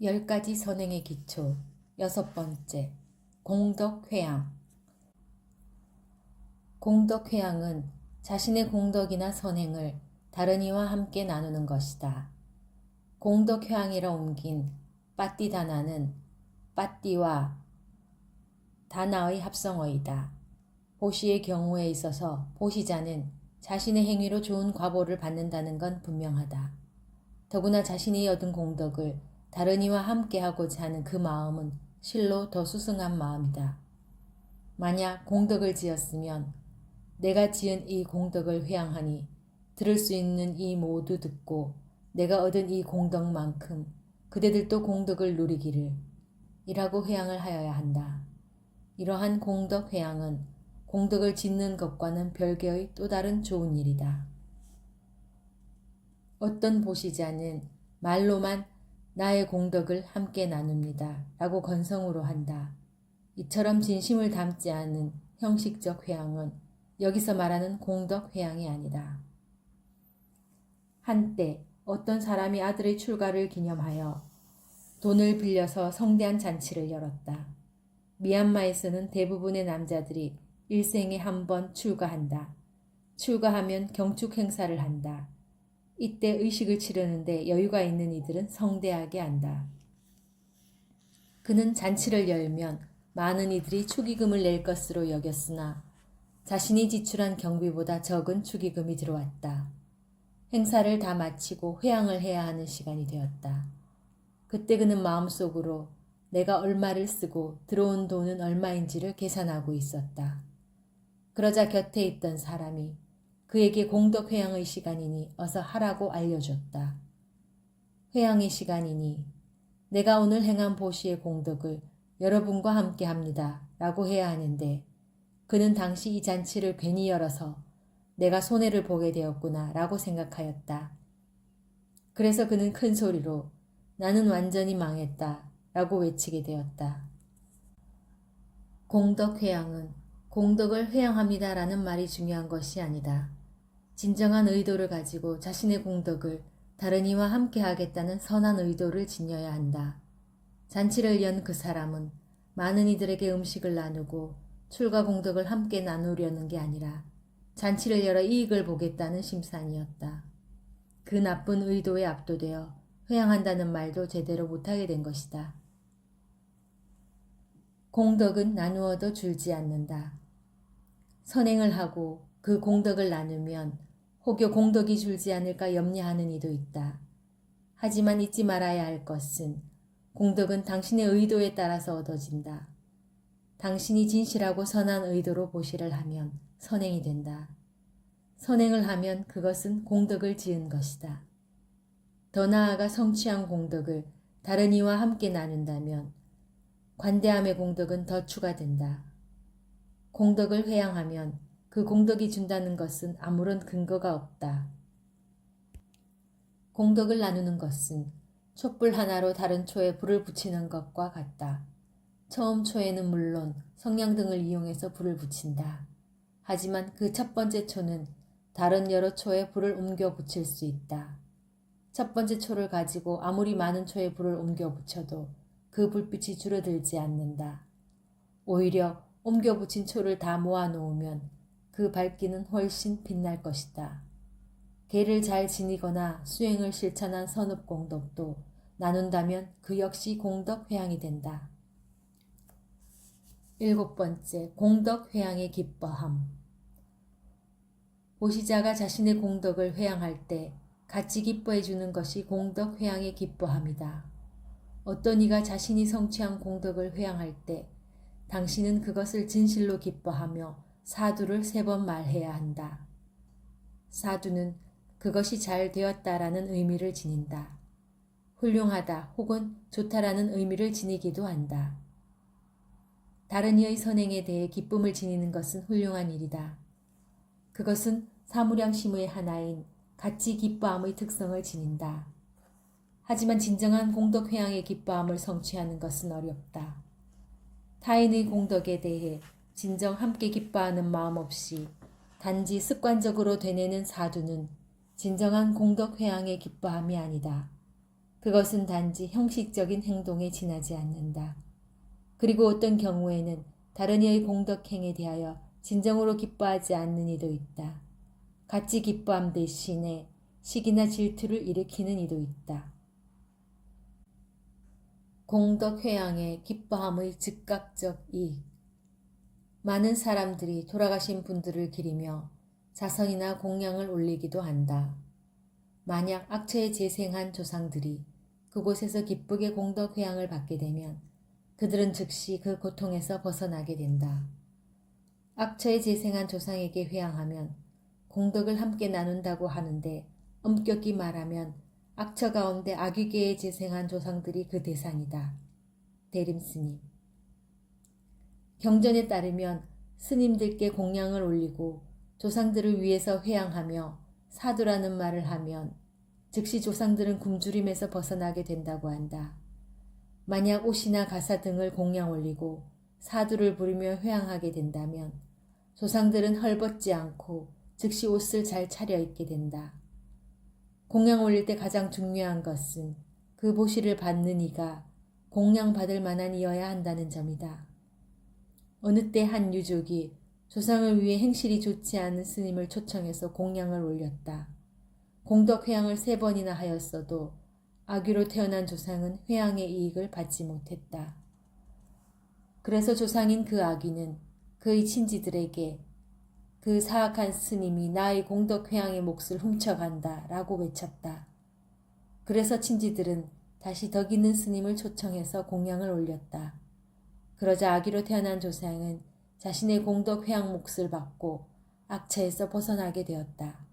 10가지 선행의 기초. 6번째, 공덕회양. 공덕회양은 자신의 공덕이나 선행을 다른 이와 함께 나누는 것이다. 공덕회양이라 옮긴 빠띠다나는 빠띠와 다나의 합성어이다. 보시의 경우에 있어서 보시자는 자신의 행위로 좋은 과보를 받는다는 건 분명하다. 더구나 자신이 얻은 공덕을 다른 이와 함께 하고자 하는 그 마음은 실로 더 수승한 마음이다. 만약 공덕을 지었으면 내가 지은 이 공덕을 회양하니 들을 수 있는 이 모두 듣고 내가 얻은 이 공덕만큼 그대들도 공덕을 누리기를 이라고 회양을 하여야 한다. 이러한 공덕 회양은 공덕을 짓는 것과는 별개의 또 다른 좋은 일이다. 어떤 보시자는 말로만 나의 공덕을 함께 나눕니다 라고 건성으로 한다. 이처럼 진심을 담지 않은 형식적 회양은 여기서 말하는 공덕 회양이 아니다. 한때 어떤 사람이 아들의 출가를 기념하여 돈을 빌려서 성대한 잔치를 열었다. 미얀마에서는 대부분의 남자들이 일생에 한 번 출가한다. 출가하면 경축 행사를 한다. 이때 의식을 치르는데 여유가 있는 이들은 성대하게 한다. 그는 잔치를 열면 많은 이들이 축의금을 낼 것으로 여겼으나 자신이 지출한 경비보다 적은 축의금이 들어왔다. 행사를 다 마치고 회양을 해야 하는 시간이 되었다. 그때 그는 마음속으로 내가 얼마를 쓰고 들어온 돈은 얼마인지를 계산하고 있었다. 그러자 곁에 있던 사람이 그에게 공덕 회양의 시간이니 어서 하라고 알려줬다. 회양의 시간이니 내가 오늘 행한 보시의 공덕을 여러분과 함께 합니다 라고 해야 하는데 그는 당시 이 잔치를 괜히 열어서 내가 손해를 보게 되었구나 라고 생각하였다. 그래서 그는 큰 소리로 나는 완전히 망했다 라고 외치게 되었다. 공덕 회양은 공덕을 회양합니다 라는 말이 중요한 것이 아니다. 진정한 의도를 가지고 자신의 공덕을 다른 이와 함께 하겠다는 선한 의도를 지녀야 한다. 잔치를 연 그 사람은 많은 이들에게 음식을 나누고 출가 공덕을 함께 나누려는 게 아니라 잔치를 열어 이익을 보겠다는 심산이었다. 그 나쁜 의도에 압도되어 회양한다는 말도 제대로 못하게 된 것이다. 공덕은 나누어도 줄지 않는다. 선행을 하고 그 공덕을 나누면 혹여 공덕이 줄지 않을까 염려하는 이도 있다. 하지만 잊지 말아야 할 것은 공덕은 당신의 의도에 따라서 얻어진다. 당신이 진실하고 선한 의도로 보시를 하면 선행이 된다. 선행을 하면 그것은 공덕을 지은 것이다. 더 나아가 성취한 공덕을 다른 이와 함께 나눈다면 관대함의 공덕은 더 추가된다. 공덕을 회양하면 그 공덕이 준다는 것은 아무런 근거가 없다. 공덕을 나누는 것은 촛불 하나로 다른 초에 불을 붙이는 것과 같다. 처음 초에는 물론 성냥등을 이용해서 불을 붙인다. 하지만 그 첫 번째 초는 다른 여러 초에 불을 옮겨 붙일 수 있다. 첫 번째 초를 가지고 아무리 많은 초에 불을 옮겨 붙여도 그 불빛이 줄어들지 않는다. 오히려 옮겨 붙인 초를 다 모아 놓으면 그 밝기는 훨씬 빛날 것이다. 계를 잘 지니거나 수행을 실천한 선업공덕도 나눈다면 그 역시 공덕 회양이 된다. 7번째, 공덕 회양의 기뻐함. 보시자가 자신의 공덕을 회양할 때 같이 기뻐해 주는 것이 공덕 회양의 기뻐함이다. 어떤 이가 자신이 성취한 공덕을 회양할 때 당신은 그것을 진실로 기뻐하며 사두를 3번 말해야 한다. 사두는 그것이 잘 되었다라는 의미를 지닌다. 훌륭하다 혹은 좋다라는 의미를 지니기도 한다. 다른 이의 선행에 대해 기쁨을 지니는 것은 훌륭한 일이다. 그것은 사무량심의 하나인 같이 기뻐함의 특성을 지닌다. 하지만 진정한 공덕 회양의 기뻐함을 성취하는 것은 어렵다. 타인의 공덕에 대해 진정 함께 기뻐하는 마음 없이 단지 습관적으로 되뇌는 사두는 진정한 공덕 회양의 기뻐함이 아니다. 그것은 단지 형식적인 행동에 지나지 않는다. 그리고 어떤 경우에는 다른 이의 공덕행에 대하여 진정으로 기뻐하지 않는 이도 있다. 같이 기뻐함 대신에 시기나 질투를 일으키는 이도 있다. 공덕회양의 기뻐함의 즉각적 이익. 많은 사람들이 돌아가신 분들을 기리며 자선이나 공양을 올리기도 한다. 만약 악처에 재생한 조상들이 그곳에서 기쁘게 공덕회양을 받게 되면 그들은 즉시 그 고통에서 벗어나게 된다. 악처에 재생한 조상에게 회양하면 공덕을 함께 나눈다고 하는데 엄격히 말하면 악처 가운데 악귀계에 재생한 조상들이 그 대상이다. 대림스님. 경전에 따르면 스님들께 공양을 올리고 조상들을 위해서 회양하며 사두라는 말을 하면 즉시 조상들은 굶주림에서 벗어나게 된다고 한다. 만약 옷이나 가사 등을 공양 올리고 사두를 부르며 회양하게 된다면 조상들은 헐벗지 않고 즉시 옷을 잘 차려입게 된다. 공양 올릴 때 가장 중요한 것은 그 보시를 받는 이가 공양 받을 만한 이어야 한다는 점이다. 어느 때 한 유족이 조상을 위해 행실이 좋지 않은 스님을 초청해서 공양을 올렸다. 공덕회양을 3번이나 하였어도 악귀로 태어난 조상은 회양의 이익을 받지 못했다. 그래서 조상인 그 악귀는 그의 친지들에게 그 사악한 스님이 나의 공덕회양의 몫을 훔쳐간다 라고 외쳤다. 그래서 친지들은 다시 덕 있는 스님을 초청해서 공양을 올렸다. 그러자 악귀로 태어난 조상은 자신의 공덕회양 몫을 받고 악처에서 벗어나게 되었다.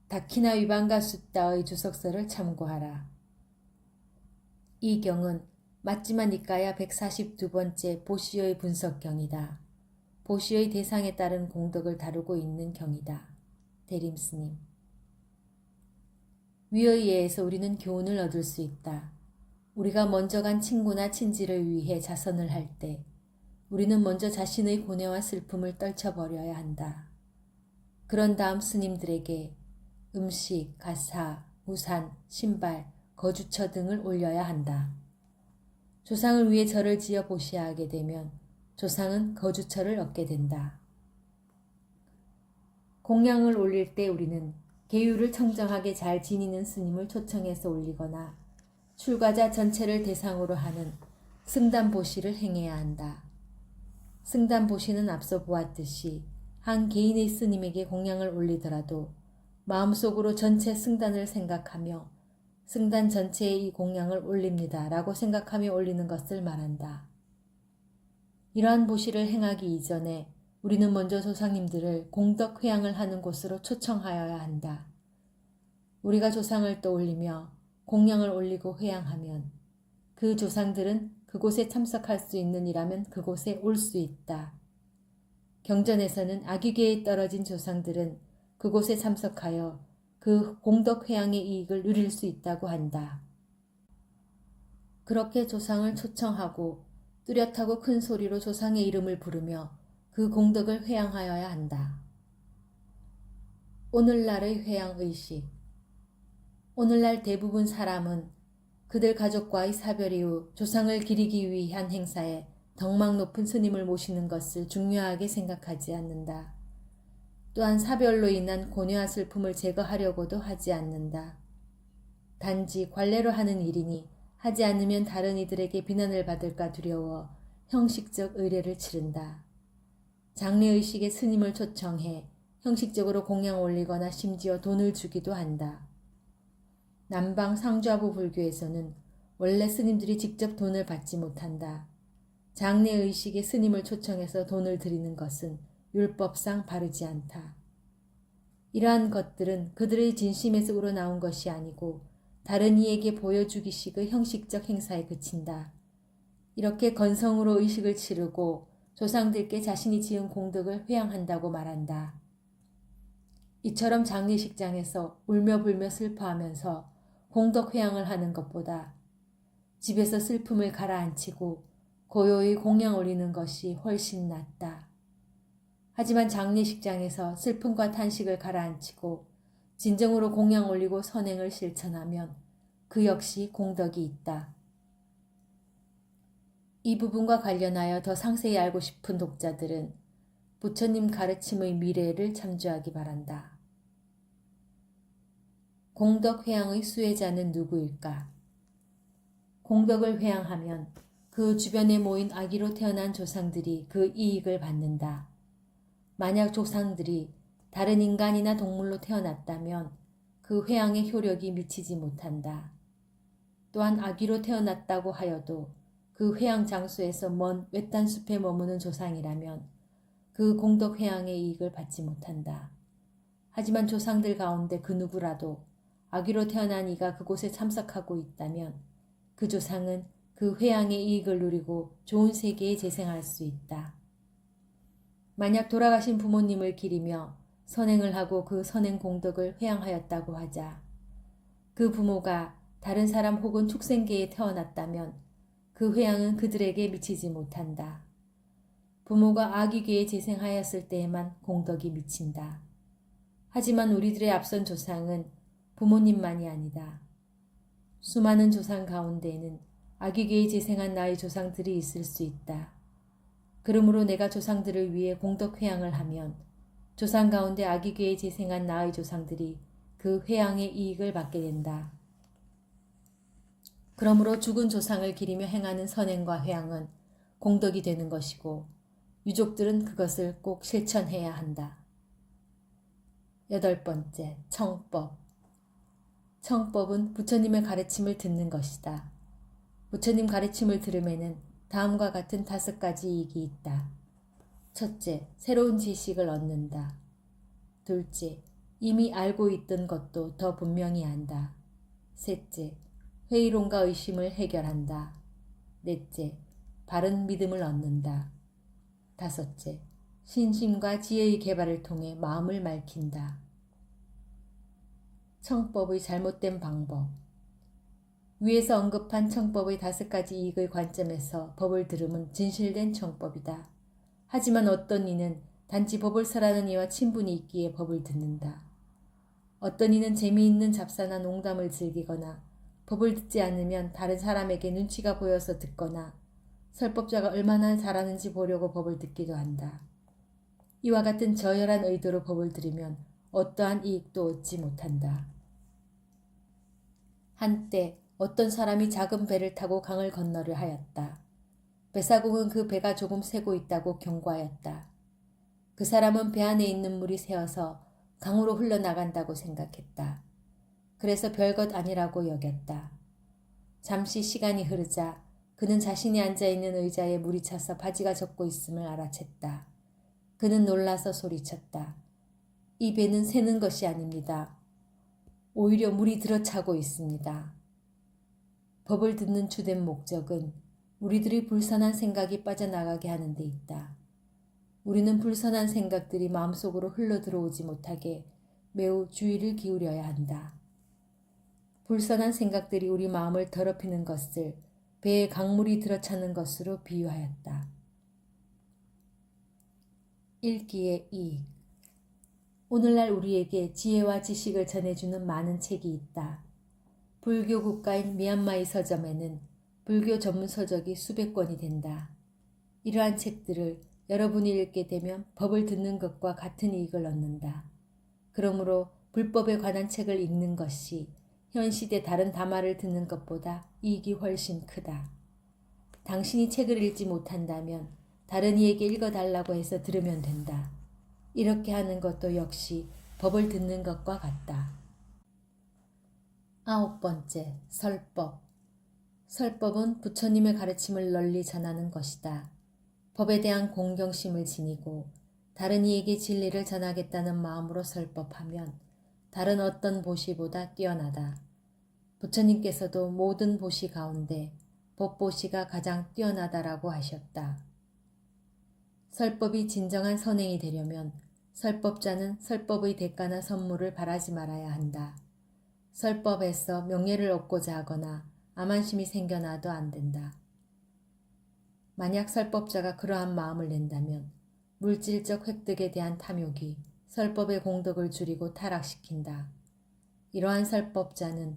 다키나 위반가 숫다의 주석서를 참고하라. 이 경은 맞지마 니까야 142번째 보시의 분석경이다. 보시의 대상에 따른 공덕을 다루고 있는 경이다. 대림스님. 위의 예에서 우리는 교훈을 얻을 수 있다. 우리가 먼저 간 친구나 친지를 위해 자선을 할 때 우리는 먼저 자신의 고뇌와 슬픔을 떨쳐버려야 한다. 그런 다음 스님들에게 음식, 가사, 우산, 신발, 거주처 등을 올려야 한다. 조상을 위해 절을 지어 보시하게 되면 조상은 거주처를 얻게 된다. 공양을 올릴 때 우리는 계율을 청정하게 잘 지니는 스님을 초청해서 올리거나 출가자 전체를 대상으로 하는 승단보시를 행해야 한다. 승단보시는 앞서 보았듯이 한 개인의 스님에게 공양을 올리더라도 마음속으로 전체 승단을 생각하며 승단 전체에 이 공양을 올립니다 라고 생각하며 올리는 것을 말한다. 이러한 보시를 행하기 이전에 우리는 먼저 조상님들을 공덕 회양을 하는 곳으로 초청하여야 한다. 우리가 조상을 떠올리며 공양을 올리고 회양하면 그 조상들은 그곳에 참석할 수 있는 이라면 그곳에 올 수 있다. 경전에서는 악귀계에 떨어진 조상들은 그곳에 참석하여 그 공덕 회양의 이익을 누릴 수 있다고 한다. 그렇게 조상을 초청하고 뚜렷하고 큰 소리로 조상의 이름을 부르며 그 공덕을 회양하여야 한다. 오늘날의 회양의식. 오늘날 대부분 사람은 그들 가족과의 사별 이후 조상을 기리기 위한 행사에 덕망 높은 스님을 모시는 것을 중요하게 생각하지 않는다. 또한 사별로 인한 고뇌와 슬픔을 제거하려고도 하지 않는다. 단지 관례로 하는 일이니 하지 않으면 다른 이들에게 비난을 받을까 두려워 형식적 의례를 치른다. 장례의식에 스님을 초청해 형식적으로 공양 올리거나 심지어 돈을 주기도 한다. 남방 상좌부 불교에서는 원래 스님들이 직접 돈을 받지 못한다. 장례의식에 스님을 초청해서 돈을 드리는 것은 율법상 바르지 않다. 이러한 것들은 그들의 진심에서 우러나온 것이 아니고 다른 이에게 보여주기식의 형식적 행사에 그친다. 이렇게 건성으로 의식을 치르고 조상들께 자신이 지은 공덕을 회양한다고 말한다. 이처럼 장례식장에서 울며 불며 슬퍼하면서 공덕 회양을 하는 것보다 집에서 슬픔을 가라앉히고 고요히 공양 올리는 것이 훨씬 낫다. 하지만 장례식장에서 슬픔과 탄식을 가라앉히고 진정으로 공양 올리고 선행을 실천하면 그 역시 공덕이 있다. 이 부분과 관련하여 더 상세히 알고 싶은 독자들은 부처님 가르침의 미래를 참조하기 바란다. 공덕 회양의 수혜자는 누구일까? 공덕을 회양하면 그 주변에 모인 아기로 태어난 조상들이 그 이익을 받는다. 만약 조상들이 다른 인간이나 동물로 태어났다면 그 회양의 효력이 미치지 못한다. 또한 아기로 태어났다고 하여도 그 회양 장소에서 먼 외딴 숲에 머무는 조상이라면 그 공덕 회양의 이익을 받지 못한다. 하지만 조상들 가운데 그 누구라도 아기로 태어난 이가 그곳에 참석하고 있다면 그 조상은 그 회양의 이익을 누리고 좋은 세계에 재생할 수 있다. 만약 돌아가신 부모님을 기리며 선행을 하고 그 선행 공덕을 회양하였다고 하자. 그 부모가 다른 사람 혹은 축생계에 태어났다면 그 회양은 그들에게 미치지 못한다. 부모가 아기계에 재생하였을 때에만 공덕이 미친다. 하지만 우리들의 앞선 조상은 부모님만이 아니다. 수많은 조상 가운데에는 아기계에 재생한 나의 조상들이 있을 수 있다. 그러므로 내가 조상들을 위해 공덕 회양을 하면 조상 가운데 아기계에 재생한 나의 조상들이 그 회양의 이익을 받게 된다. 그러므로 죽은 조상을 기리며 행하는 선행과 회양은 공덕이 되는 것이고 유족들은 그것을 꼭 실천해야 한다. 8번째, 청법. 청법은 부처님의 가르침을 듣는 것이다. 부처님 가르침을 들음에는 다음과 같은 5가지 이익이 있다. 첫째, 새로운 지식을 얻는다. 둘째, 이미 알고 있던 것도 더 분명히 안다. 셋째, 회의론과 의심을 해결한다. 넷째, 바른 믿음을 얻는다. 다섯째, 신심과 지혜의 개발을 통해 마음을 맑힌다. 청법의 잘못된 방법. 위에서 언급한 청법의 5가지 이익의 관점에서 법을 들음은 진실된 청법이다. 하지만 어떤 이는 단지 법을 설하는 이와 친분이 있기에 법을 듣는다. 어떤 이는 재미있는 잡사나 농담을 즐기거나 법을 듣지 않으면 다른 사람에게 눈치가 보여서 듣거나 설법자가 얼마나 잘하는지 보려고 법을 듣기도 한다. 이와 같은 저열한 의도로 법을 들으면 어떠한 이익도 얻지 못한다. 한때 어떤 사람이 작은 배를 타고 강을 건너려 하였다. 배사공은 그 배가 조금 새고 있다고 경고하였다. 그 사람은 배 안에 있는 물이 새어서 강으로 흘러나간다고 생각했다. 그래서 별것 아니라고 여겼다. 잠시 시간이 흐르자 그는 자신이 앉아있는 의자에 물이 차서 바지가 젖고 있음을 알아챘다. 그는 놀라서 소리쳤다. 이 배는 새는 것이 아닙니다. 오히려 물이 들어차고 있습니다. 법을 듣는 주된 목적은 우리들이 불선한 생각이 빠져나가게 하는 데 있다. 우리는 불선한 생각들이 마음속으로 흘러들어오지 못하게 매우 주의를 기울여야 한다. 불선한 생각들이 우리 마음을 더럽히는 것을 배에 강물이 들어차는 것으로 비유하였다. 읽기의 이익. 오늘날 우리에게 지혜와 지식을 전해주는 많은 책이 있다. 불교 국가인 미얀마의 서점에는 불교 전문 서적이 수백 권이 된다. 이러한 책들을 여러분이 읽게 되면 법을 듣는 것과 같은 이익을 얻는다. 그러므로 불법에 관한 책을 읽는 것이 현 시대 다른 담화를 듣는 것보다 이익이 훨씬 크다. 당신이 책을 읽지 못한다면 다른 이에게 읽어달라고 해서 들으면 된다. 이렇게 하는 것도 역시 법을 듣는 것과 같다. 9번째, 설법. 설법은 부처님의 가르침을 널리 전하는 것이다. 법에 대한 공경심을 지니고 다른 이에게 진리를 전하겠다는 마음으로 설법하면 다른 어떤 보시보다 뛰어나다. 부처님께서도 모든 보시 가운데 법보시가 가장 뛰어나다라고 하셨다. 설법이 진정한 선행이 되려면 설법자는 설법의 대가나 선물을 바라지 말아야 한다. 설법에서 명예를 얻고자 하거나 암한심이 생겨나도 안 된다. 만약 설법자가 그러한 마음을 낸다면 물질적 획득에 대한 탐욕이 설법의 공덕을 줄이고 타락시킨다. 이러한 설법자는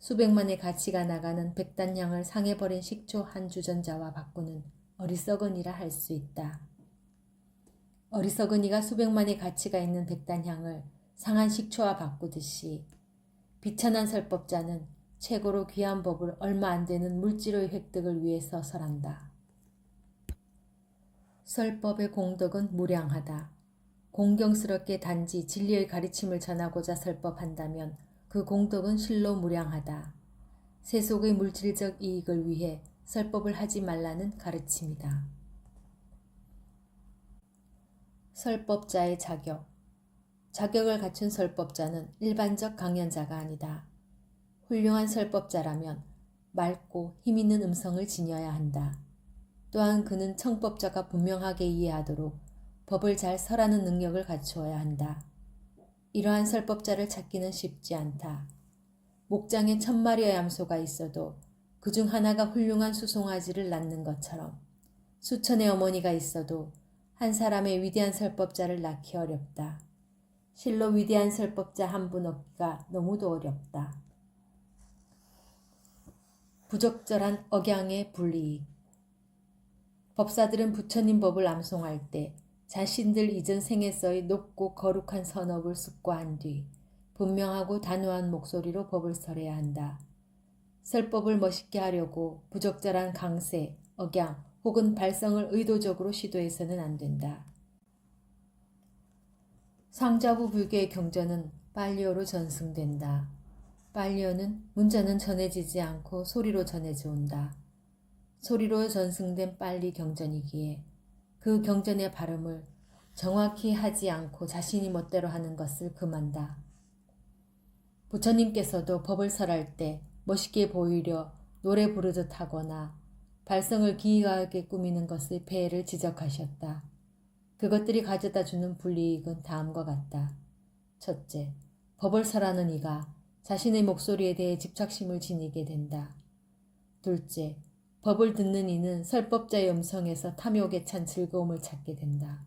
수백만의 가치가 나가는 백단향을 상해버린 식초 한 주전자와 바꾸는 어리석은이라 할 수 있다. 어리석은이가 수백만의 가치가 있는 백단향을 상한 식초와 바꾸듯이 비천한 설법자는 최고로 귀한 법을 얼마 안 되는 물질의 획득을 위해서 설한다. 설법의 공덕은 무량하다. 공경스럽게 단지 진리의 가르침을 전하고자 설법한다면 그 공덕은 실로 무량하다. 세속의 물질적 이익을 위해 설법을 하지 말라는 가르침이다. 설법자의 자격. 자격을 갖춘 설법자는 일반적 강연자가 아니다. 훌륭한 설법자라면 맑고 힘있는 음성을 지녀야 한다. 또한 그는 청법자가 분명하게 이해하도록 법을 잘 설하는 능력을 갖추어야 한다. 이러한 설법자를 찾기는 쉽지 않다. 목장에 1000마리의 암소가 있어도 그중 하나가 훌륭한 수송아지를 낳는 것처럼 수천의 어머니가 있어도 한 사람의 위대한 설법자를 낳기 어렵다. 실로 위대한 설법자 한 분 얻기가 너무도 어렵다. 부적절한 억양의 불이익. 법사들은 부처님 법을 암송할 때 자신들 이전 생에서의 높고 거룩한 선업을 숙고한 뒤 분명하고 단호한 목소리로 법을 설해야 한다. 설법을 멋있게 하려고 부적절한 강세, 억양 혹은 발성을 의도적으로 시도해서는 안 된다. 상자부 불교의 경전은 빨리어로 전승된다. 빨리어는 문자는 전해지지 않고 소리로 전해져 온다. 소리로 전승된 빨리 경전이기에 그 경전의 발음을 정확히 하지 않고 자신이 멋대로 하는 것을 금한다. 부처님께서도 법을 설할 때 멋있게 보이려 노래 부르듯 하거나 발성을 기이하게 꾸미는 것의 폐해를 지적하셨다. 그것들이 가져다 주는 불이익은 다음과 같다. 첫째, 법을 설하는 이가 자신의 목소리에 대해 집착심을 지니게 된다. 둘째, 법을 듣는 이는 설법자의 음성에서 탐욕에 찬 즐거움을 찾게 된다.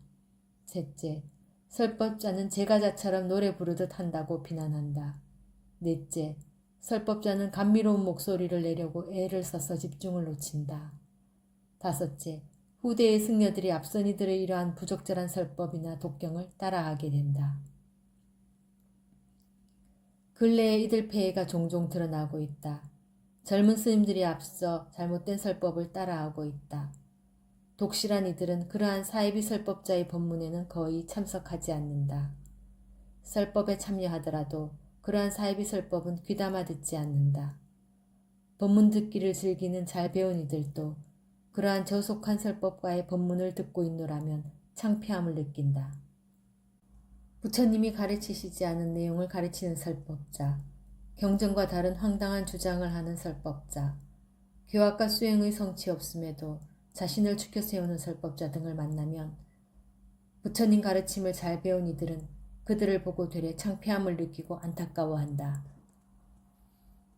셋째, 설법자는 제가자처럼 노래 부르듯 한다고 비난한다. 넷째, 설법자는 감미로운 목소리를 내려고 애를 써서 집중을 놓친다. 다섯째, 후대의 승려들이 앞선 이들의 이러한 부적절한 설법이나 독경을 따라하게 된다. 근래에 이들 폐해가 종종 드러나고 있다. 젊은 스님들이 앞서 잘못된 설법을 따라하고 있다. 독실한 이들은 그러한 사이비 설법자의 법문에는 거의 참석하지 않는다. 설법에 참여하더라도 그러한 사이비 설법은 귀담아 듣지 않는다. 법문 듣기를 즐기는 잘 배운 이들도 그러한 저속한 설법과의 법문을 듣고 있노라면 창피함을 느낀다. 부처님이 가르치시지 않은 내용을 가르치는 설법자, 경전과 다른 황당한 주장을 하는 설법자, 교학과 수행의 성취 없음에도 자신을 추켜 세우는 설법자 등을 만나면 부처님 가르침을 잘 배운 이들은 그들을 보고 되레 창피함을 느끼고 안타까워한다.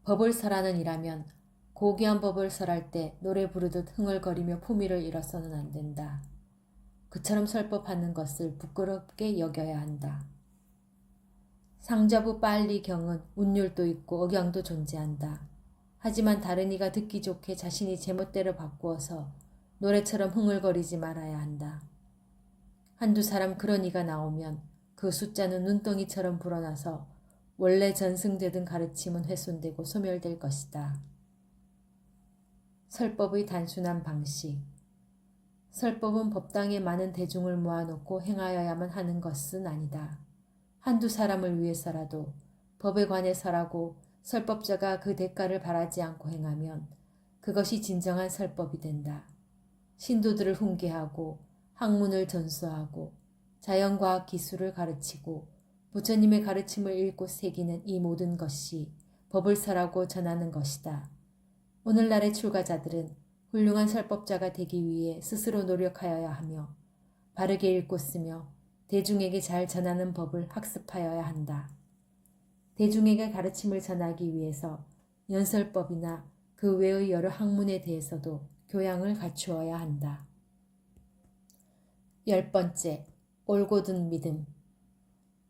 법을 설하는 이라면 고귀한 법을 설할 때 노래 부르듯 흥얼거리며 품위를 잃어서는 안 된다. 그처럼 설법하는 것을 부끄럽게 여겨야 한다. 상자부 빨리 경은 운율도 있고 억양도 존재한다. 하지만 다른 이가 듣기 좋게 자신이 제멋대로 바꾸어서 노래처럼 흥얼거리지 말아야 한다. 한두 사람 그런 이가 나오면 그 숫자는 눈덩이처럼 불어나서 원래 전승되던 가르침은 훼손되고 소멸될 것이다. 설법의 단순한 방식. 설법은 법당에 많은 대중을 모아놓고 행하여야만 하는 것은 아니다. 한두 사람을 위해서라도 법에 관해서라고 설법자가 그 대가를 바라지 않고 행하면 그것이 진정한 설법이 된다. 신도들을 훈계하고 학문을 전수하고 자연과학 기술을 가르치고 부처님의 가르침을 읽고 새기는 이 모든 것이 법을 설하고 전하는 것이다. 오늘날의 출가자들은 훌륭한 설법자가 되기 위해 스스로 노력하여야 하며 바르게 읽고 쓰며 대중에게 잘 전하는 법을 학습하여야 한다. 대중에게 가르침을 전하기 위해서 연설법이나 그 외의 여러 학문에 대해서도 교양을 갖추어야 한다. 10번째, 올곧은 믿음.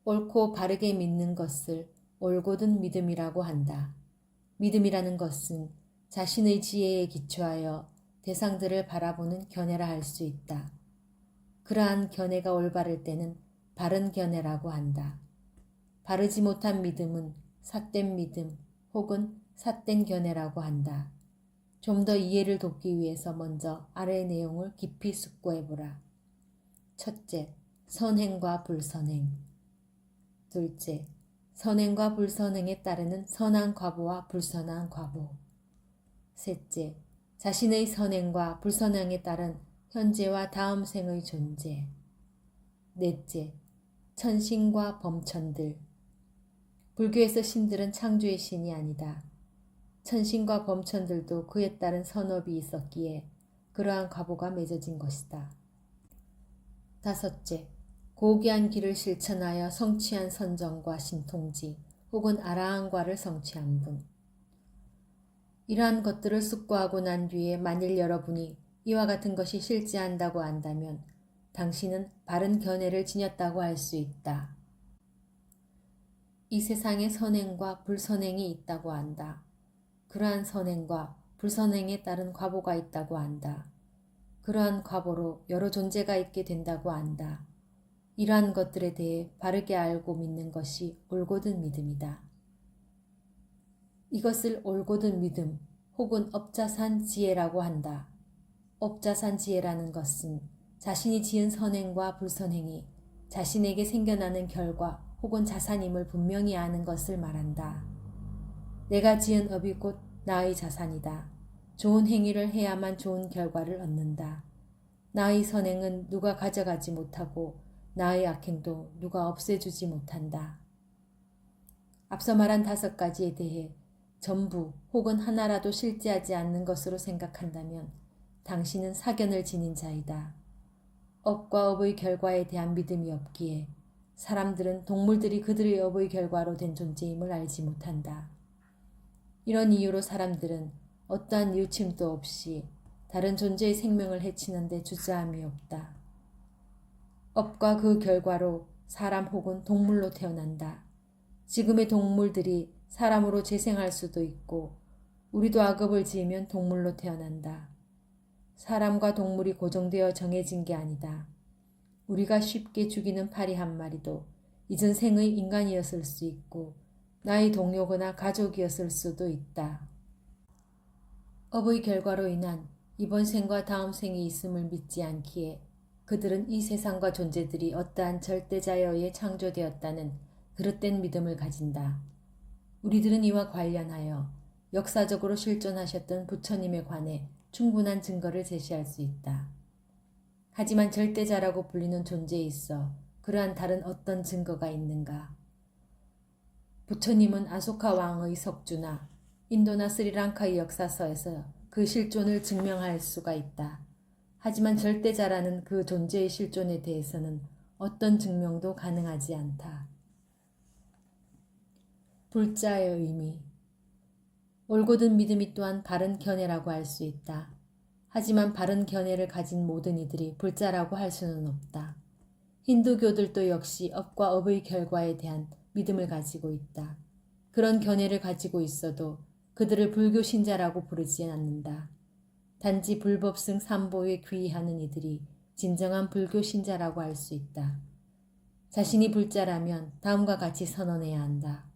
옳고 바르게 믿는 것을 올곧은 믿음이라고 한다. 믿음이라는 것은 자신의 지혜에 기초하여 대상들을 바라보는 견해라 할 수 있다. 그러한 견해가 올바를 때는 바른 견해라고 한다. 바르지 못한 믿음은 삿된 믿음 혹은 삿된 견해라고 한다. 좀 더 이해를 돕기 위해서 먼저 아래의 내용을 깊이 숙고해보라. 첫째, 선행과 불선행. 둘째, 선행과 불선행에 따르는 선한 과보와 불선한 과보. 셋째, 자신의 선행과 불선행에 따른 현재와 다음 생의 존재. 넷째, 천신과 범천들. 불교에서 신들은 창조의 신이 아니다. 천신과 범천들도 그에 따른 선업이 있었기에 그러한 과보가 맺어진 것이다. 다섯째, 고귀한 길을 실천하여 성취한 선정과 신통지 혹은 아라한과를 성취한 분. 이러한 것들을 숙고하고 난 뒤에 만일 여러분이 이와 같은 것이 실제한다고 안다면 당신은 바른 견해를 지녔다고 할 수 있다. 이 세상에 선행과 불선행이 있다고 안다. 그러한 선행과 불선행에 따른 과보가 있다고 안다. 그러한 과보로 여러 존재가 있게 된다고 안다. 이러한 것들에 대해 바르게 알고 믿는 것이 올곧은 믿음이다. 이것을 올곧은 믿음 혹은 업자산 지혜라고 한다. 업자산 지혜라는 것은 자신이 지은 선행과 불선행이 자신에게 생겨나는 결과 혹은 자산임을 분명히 아는 것을 말한다. 내가 지은 업이 곧 나의 자산이다. 좋은 행위를 해야만 좋은 결과를 얻는다. 나의 선행은 누가 가져가지 못하고 나의 악행도 누가 없애주지 못한다. 앞서 말한 5가지에 대해 전부 혹은 하나라도 실제하지 않는 것으로 생각한다면 당신은 사견을 지닌 자이다. 업과 업의 결과에 대한 믿음이 없기에 사람들은 동물들이 그들의 업의 결과로 된 존재임을 알지 못한다. 이런 이유로 사람들은 어떠한 유침도 없이 다른 존재의 생명을 해치는 데 주저함이 없다. 업과 그 결과로 사람 혹은 동물로 태어난다. 지금의 동물들이 사람으로 재생할 수도 있고 우리도 악업을 지으면 동물로 태어난다. 사람과 동물이 고정되어 정해진 게 아니다. 우리가 쉽게 죽이는 파리 한 마리도 이전 생의 인간이었을 수 있고 나의 동료거나 가족이었을 수도 있다. 업의 결과로 인한 이번 생과 다음 생이 있음을 믿지 않기에 그들은 이 세상과 존재들이 어떠한 절대자에 의해 창조되었다는 그릇된 믿음을 가진다. 우리들은 이와 관련하여 역사적으로 실존하셨던 부처님에 관해 충분한 증거를 제시할 수 있다. 하지만 절대자라고 불리는 존재에 있어 그러한 다른 어떤 증거가 있는가? 부처님은 아소카 왕의 석주나 인도나 스리랑카의 역사서에서 그 실존을 증명할 수가 있다. 하지만 절대자라는 그 존재의 실존에 대해서는 어떤 증명도 가능하지 않다. 불자의 의미. 올곧은 믿음이 또한 바른 견해라고 할 수 있다. 하지만 바른 견해를 가진 모든 이들이 불자라고 할 수는 없다. 힌두교들도 역시 업과 업의 결과에 대한 믿음을 가지고 있다. 그런 견해를 가지고 있어도 그들을 불교 신자라고 부르지 않는다. 단지 불법승 삼보에 귀의하는 이들이 진정한 불교 신자라고 할 수 있다. 자신이 불자라면 다음과 같이 선언해야 한다.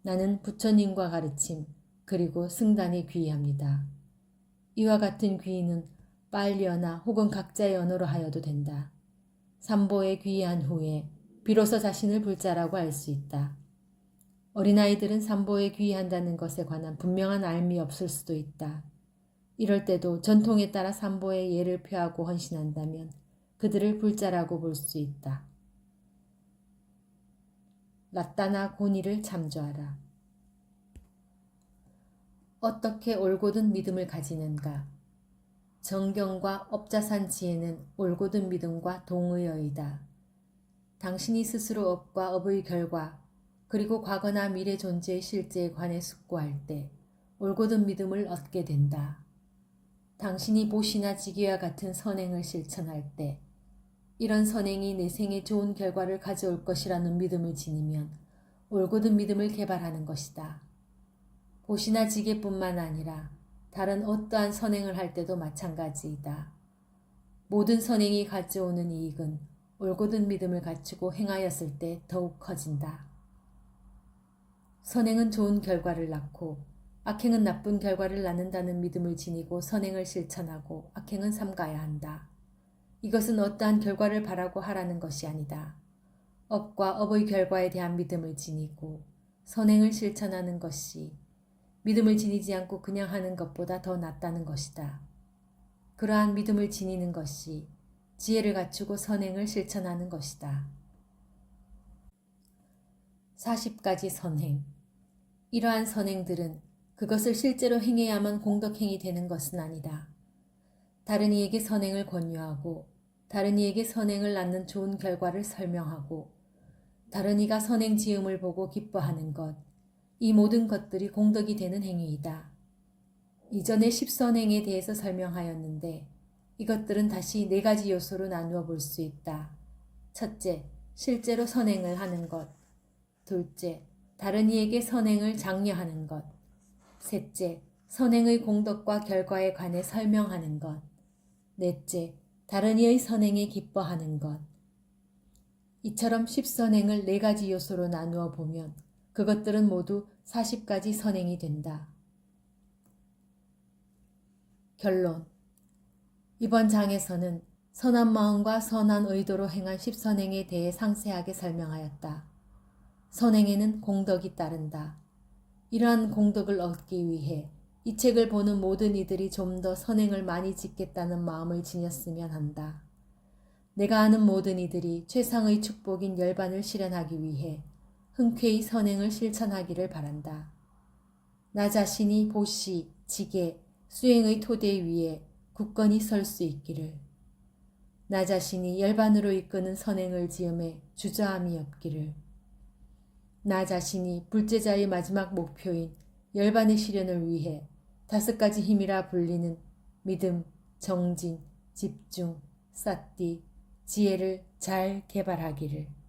나는 부처님과 가르침 그리고 승단에 귀의합니다. 이와 같은 귀의는 빨리어나 혹은 각자의 언어로 하여도 된다. 삼보에 귀의한 후에 비로소 자신을 불자라고 할 수 있다. 어린아이들은 삼보에 귀의한다는 것에 관한 분명한 알미 없을 수도 있다. 이럴 때도 전통에 따라 삼보의 예를 표하고 헌신한다면 그들을 불자라고 볼 수 있다. 라따나 고니를 참조하라. 어떻게 올곧은 믿음을 가지는가? 정경과 업자산 지혜는 올곧은 믿음과 동의어이다. 당신이 스스로 업과 업의 결과 그리고 과거나 미래 존재의 실제에 관해 숙고할 때 올곧은 믿음을 얻게 된다. 당신이 보시나 지기와 같은 선행을 실천할 때 이런 선행이 내 생에 좋은 결과를 가져올 것이라는 믿음을 지니면 올곧은 믿음을 개발하는 것이다. 보시나 지게뿐만 아니라 다른 어떠한 선행을 할 때도 마찬가지이다. 모든 선행이 가져오는 이익은 올곧은 믿음을 갖추고 행하였을 때 더욱 커진다. 선행은 좋은 결과를 낳고 악행은 나쁜 결과를 낳는다는 믿음을 지니고 선행을 실천하고 악행은 삼가야 한다. 이것은 어떠한 결과를 바라고 하라는 것이 아니다. 업과 업의 결과에 대한 믿음을 지니고 선행을 실천하는 것이 믿음을 지니지 않고 그냥 하는 것보다 더 낫다는 것이다. 그러한 믿음을 지니는 것이 지혜를 갖추고 선행을 실천하는 것이다. 40가지 선행. 이러한 선행들은 그것을 실제로 행해야만 공덕행이 되는 것은 아니다. 다른 이에게 선행을 권유하고 다른 이에게 선행을 낳는 좋은 결과를 설명하고 다른 이가 선행 지음을 보고 기뻐하는 것, 이 모든 것들이 공덕이 되는 행위이다. 이전에 10선행에 대해서 설명하였는데 이것들은 다시 4가지 요소로 나누어 볼 수 있다. 첫째, 실제로 선행을 하는 것. 둘째, 다른 이에게 선행을 장려하는 것. 셋째, 선행의 공덕과 결과에 관해 설명하는 것. 넷째, 다른 이의 선행에 기뻐하는 것. 이처럼 10선행을 4가지 요소로 나누어 보면 그것들은 모두 40가지 선행이 된다. 결론. 이번 장에서는 선한 마음과 선한 의도로 행한 10선행에 대해 상세하게 설명하였다. 선행에는 공덕이 따른다. 이러한 공덕을 얻기 위해 이 책을 보는 모든 이들이 좀 더 선행을 많이 짓겠다는 마음을 지녔으면 한다. 내가 아는 모든 이들이 최상의 축복인 열반을 실현하기 위해 흔쾌히 선행을 실천하기를 바란다. 나 자신이 보시, 지계, 수행의 토대 위에 굳건히 설 수 있기를. 나 자신이 열반으로 이끄는 선행을 지음에 주저함이 없기를. 나 자신이 불제자의 마지막 목표인 열반의 실현을 위해 5가지 힘이라 불리는 믿음, 정진, 집중, 삿디, 지혜를 잘 개발하기를.